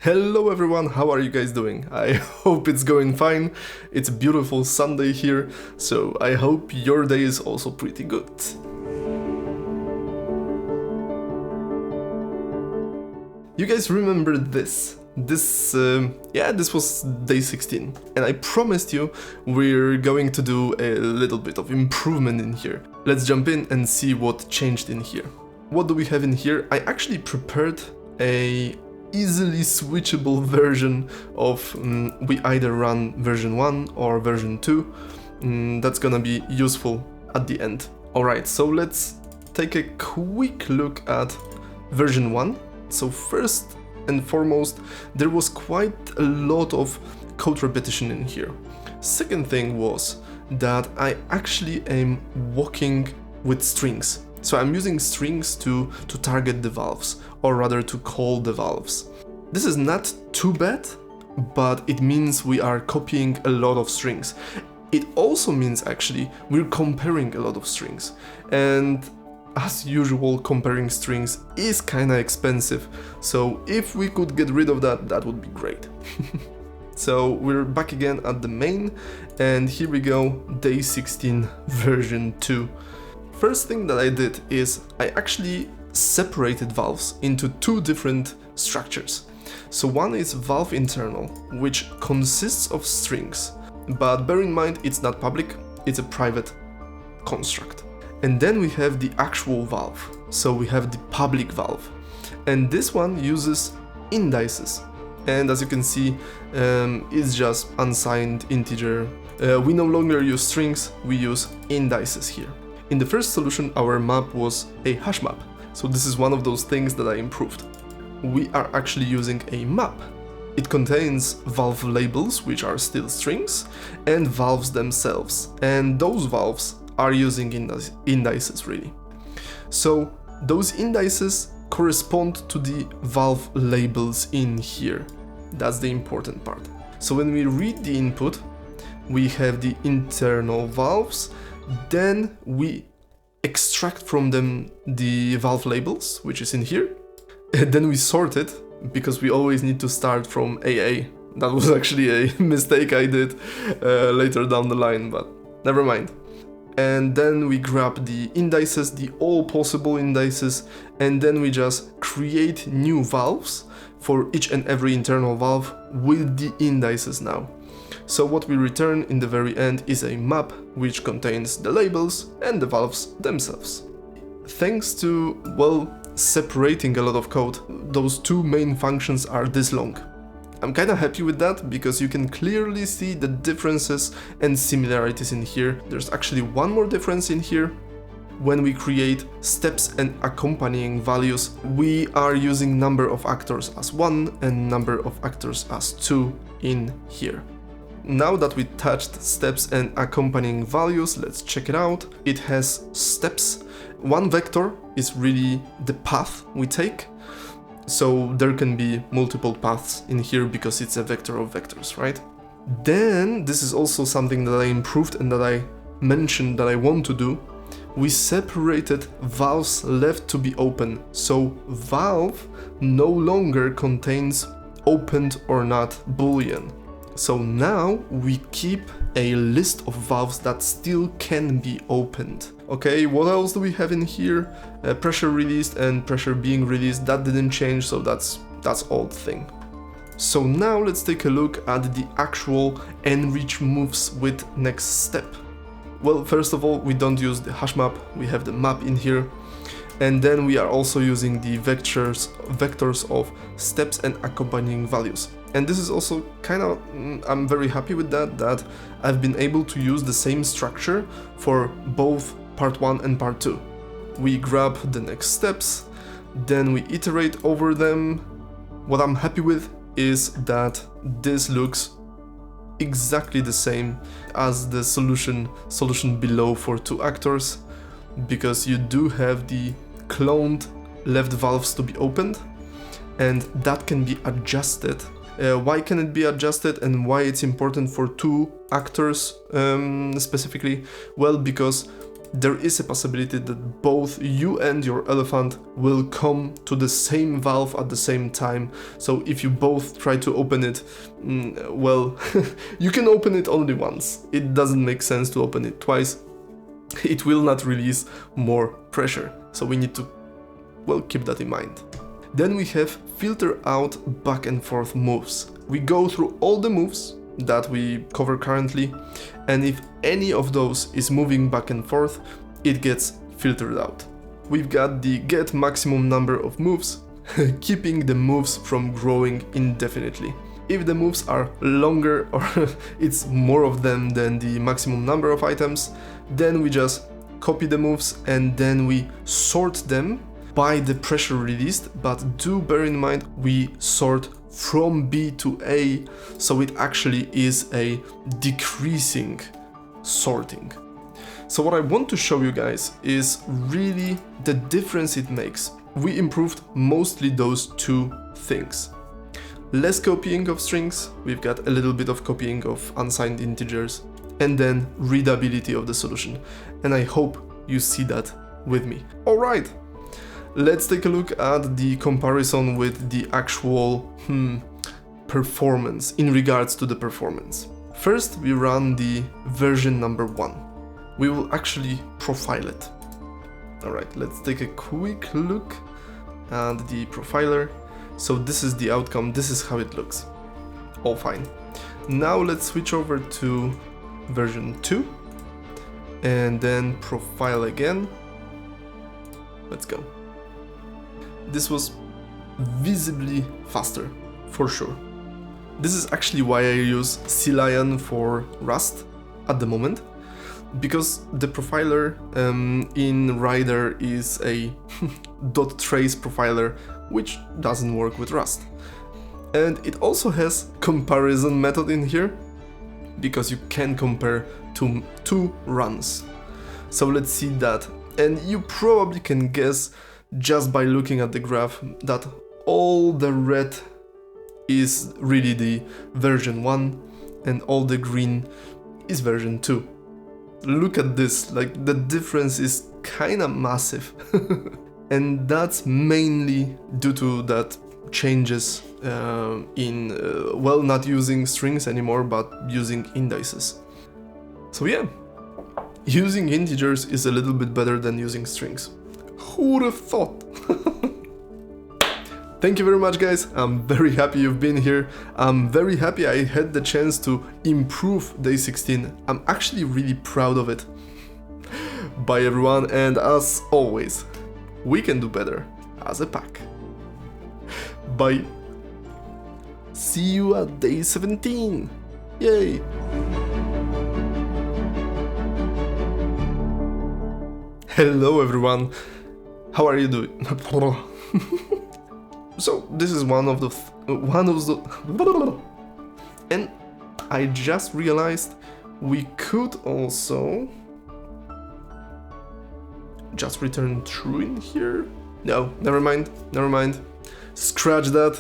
Hello everyone, how are you guys doing? I hope it's going fine. It's a beautiful Sunday here, so I hope your day is also pretty good. You guys remember this? This was day 16, and I promised you we're going to do a little bit of improvement in here. Let's jump in and see what changed in here. What do we have in here? I actually prepared a easily switchable version of we either run version 1 or version 2. That's gonna be useful at the end. Alright, so let's take a quick look at version 1. So first and foremost, there was quite a lot of code repetition in here. Second thing was that I actually am working with strings. So I'm using strings to target the valves, or rather to call the valves. This is not too bad, but it means we are copying a lot of strings. It also means actually we're comparing a lot of strings. And as usual, comparing strings is kinda expensive. So if we could get rid of that, that would be great. So we're back again at the main, and here we go, day 16, version 2. First thing that I did is I actually separated valves into two different structures. So one is valve internal, which consists of strings, but bear in mind it's not public, it's a private construct. And then we have the actual valve, so we have the public valve, and this one uses indices. And as you can see, it's just unsigned integer. We no longer use strings, we use indices here. In the first solution, our map was a hash map, so this is one of those things that I improved. We are actually using a map. It contains valve labels, which are still strings, and valves themselves, and those valves are using indices really. So those indices correspond to the valve labels in here. That's the important part. So when we read the input, we have the internal valves. Then we extract from them the valve labels, which is in here. And then we sort it, because we always need to start from AA. That was actually a mistake I did later down the line, but never mind. And then we grab the indices, the all possible indices, and then we just create new valves for each and every internal valve with the indices now. So what we return in the very end is a map which contains the labels and the valves themselves. Thanks to, well, separating a lot of code, those two main functions are this long. I'm kinda happy with that because you can clearly see the differences and similarities in here. There's actually one more difference in here. When we create steps and accompanying values, we are using number of actors as 1 and number of actors as 2 in here. Now that we touched steps and accompanying values, let's check it out. It has steps. One vector is really the path we take. So there can be multiple paths in here because it's a vector of vectors, right? Then, this is also something that I improved and that I mentioned that I want to do. We separated valves left to be open. So valve no longer contains opened or not boolean. So now we keep a list of valves that still can be opened. Okay, what else do we have in here? Pressure released and pressure being released, that didn't change, so that's old thing. So now let's take a look at the actual enrich moves with next step. Well, first of all, we don't use the hash map, we have the map in here. And then we are also using the vectors of steps and accompanying values. And this is also kind of, I'm very happy with that I've been able to use the same structure for both part 1 and part 2. We grab the next steps, then we iterate over them. What I'm happy with is that this looks exactly the same as the solution below for 2 actors, because you do have the cloned left valves to be opened, and that can be adjusted. Why can it be adjusted and why it's important for 2 actors specifically? Well, because there is a possibility that both you and your elephant will come to the same valve at the same time. So if you both try to open it, well, you can open it only once. It doesn't make sense to open it twice. It will not release more pressure. So we need to, well, keep that in mind. Then we have filter out back and forth moves. We go through all the moves that we cover currently, and if any of those is moving back and forth, it gets filtered out. We've got the get maximum number of moves, keeping the moves from growing indefinitely. If the moves are longer or it's more of them than the maximum number of items, then we just copy the moves and then we sort them by the pressure released, but do bear in mind we sort from B to A, so it actually is a decreasing sorting. So what I want to show you guys is really the difference it makes. We improved mostly those two things. Less copying of strings, we've got a little bit of copying of unsigned integers, and then readability of the solution. And I hope you see that with me. Alright, let's take a look at the comparison with the actual performance, in regards to the performance. First, we run the version number 1. We will actually profile it. Alright, let's take a quick look at the profiler. So this is the outcome, this is how it looks. All fine. Now let's switch over to version 2 and then profile again. Let's go. This was visibly faster, for sure. This is actually why I use CLion for Rust at the moment, because the profiler in Rider is a .trace profiler, which doesn't work with Rust. And it also has comparison method in here, because you can compare to two runs. So let's see that. And you probably can guess just by looking at the graph that all the red is really the version 1 and all the green is version 2. Look at this, like the difference is kinda massive. And that's mainly due to that changes in, well, not using strings anymore, but using indices. So yeah, using integers is a little bit better than using strings. Who would have thought? Thank you very much, guys. I'm very happy you've been here. I'm very happy I had the chance to improve day 16. I'm actually really proud of it. Bye everyone, and as always, we can do better as a pack. Bye. See you at day 17. Yay. Hello everyone. How are you doing? So this is one of the and I just realized we could also just return true in here. No, never mind. Scratch that.